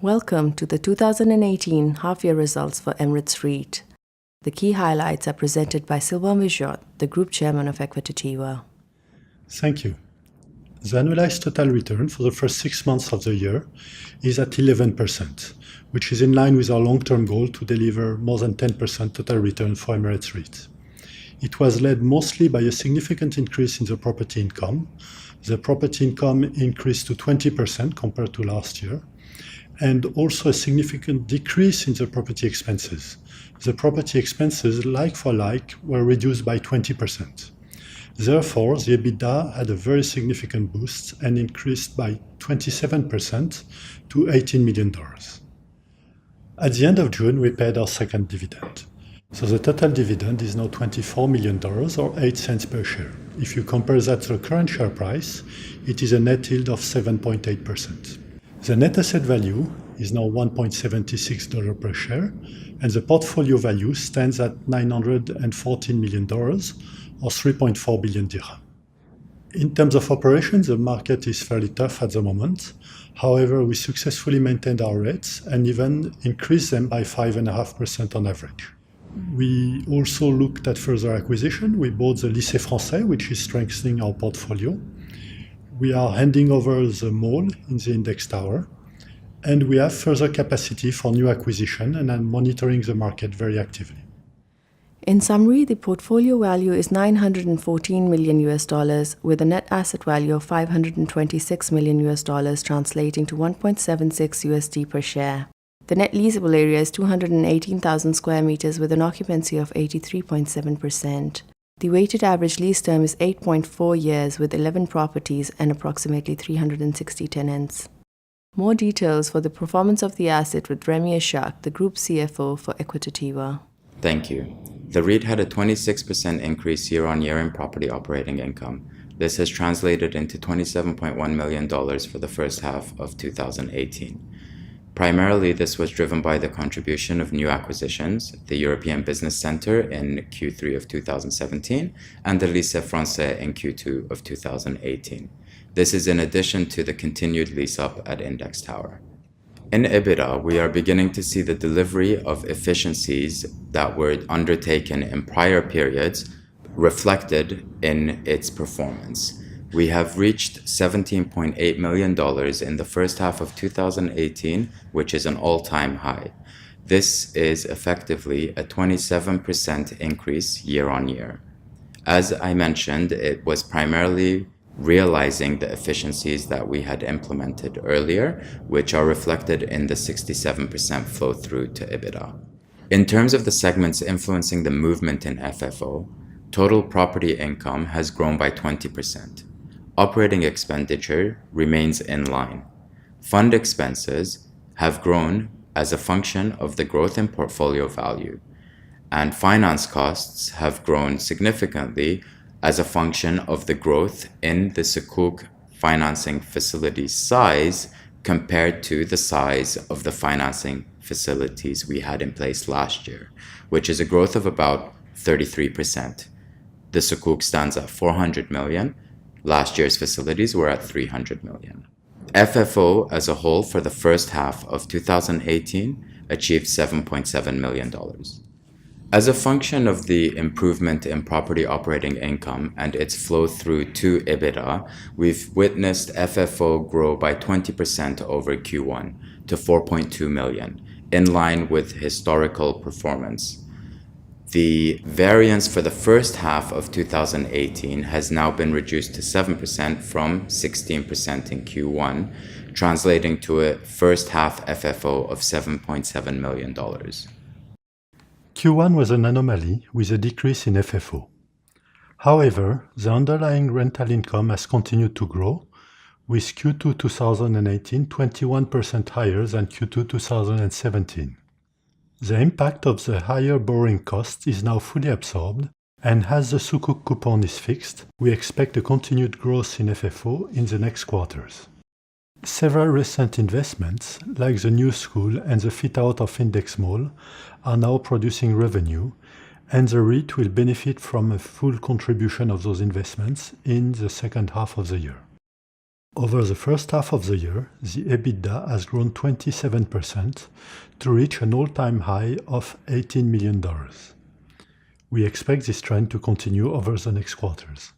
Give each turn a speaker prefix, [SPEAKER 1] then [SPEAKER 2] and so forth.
[SPEAKER 1] Welcome to the 2018 half-year results for Emirates REIT. The key highlights are presented by Sylvain Vigeot, the Group Chairman of Equitativa.
[SPEAKER 2] Thank you. The annualized total return for the first 6 months of the year is at 11%, which is in line with our long-term goal to deliver more than 10% total return for Emirates REIT. It was led mostly by a significant increase in the property income. The property income increased to 20% compared to last year, and also a significant decrease in the property expenses. The property expenses, like for like, were reduced by 20%. Therefore, the EBITDA had a very significant boost and increased by 27% to $18 million. At the end of June, we paid our second dividend. So the total dividend is now $24 million or 8 cents per share. If you compare that to the current share price, it is a net yield of 7.8%. The net asset value is now $1.76 per share, and the portfolio value stands at $914 million or 3.4 billion dirham. In terms of operations, the market is fairly tough at the moment. However, we successfully maintained our rates and even increased them by 5.5% on average. We also looked at further acquisition. We bought the Lycée Français, which is strengthening our portfolio. We are handing over the mall in the Index Tower, and we have further capacity for new acquisition and are monitoring the market very actively.
[SPEAKER 1] In summary, the portfolio value is $914 million with a net asset value of $526 million, translating to 1.76 USD per share. The net leasable area is 218,000 square meters with an occupancy of 83.7%. The weighted average lease term is 8.4 years with 11 properties and approximately 360 tenants. More details for the performance of the asset with Remy Ashak, the Group CFO for Equitativa.
[SPEAKER 3] Thank you. The REIT had a 26% increase year-on-year in property operating income. This has translated into $27.1 million for the first half of 2018. Primarily, this was driven by the contribution of new acquisitions, the European Business Center in Q3 of 2017 and the Lycée Français in Q2 of 2018. This is in addition to the continued lease-up at Index Tower. In EBITDA, we are beginning to see the delivery of efficiencies that were undertaken in prior periods reflected in its performance. We have reached $17.8 million in the first half of 2018, which is an all-time high. This is effectively a 27% increase year-on-year. As I mentioned, it was primarily realizing the efficiencies that we had implemented earlier, which are reflected in the 67% flow through to EBITDA. In terms of the segments influencing the movement in FFO, total property income has grown by 20%. Operating expenditure remains in line. Fund expenses have grown as a function of the growth in portfolio value, and finance costs have grown significantly as a function of the growth in the Sukuk financing facility size compared to the size of the financing facilities we had in place last year, which is a growth of about 33%. The Sukuk stands at 400 million. Last year's facilities were at 300 million. FFO as a whole for the first half of 2018 achieved $7.7 million. As a function of the improvement in property operating income and its flow through to EBITDA, we've witnessed FFO grow by 20% over Q1 to $4.2 million, in line with historical performance. The variance for the first half of 2018 has now been reduced to 7% from 16% in Q1, translating to a first half FFO of $7.7 million.
[SPEAKER 2] Q1 was an anomaly with a decrease in FFO. However, the underlying rental income has continued to grow, with Q2 2018 21% higher than Q2 2017. The impact of the higher borrowing cost is now fully absorbed, and as the Sukuk coupon is fixed, we expect a continued growth in FFO in the next quarters. Several recent investments, like the new school and the fit-out of Index Mall, are now producing revenue, and the REIT will benefit from a full contribution of those investments in the second half of the year. Over the first half of the year, the EBITDA has grown 27% to reach an all-time high of $18 million. We expect this trend to continue over the next quarters.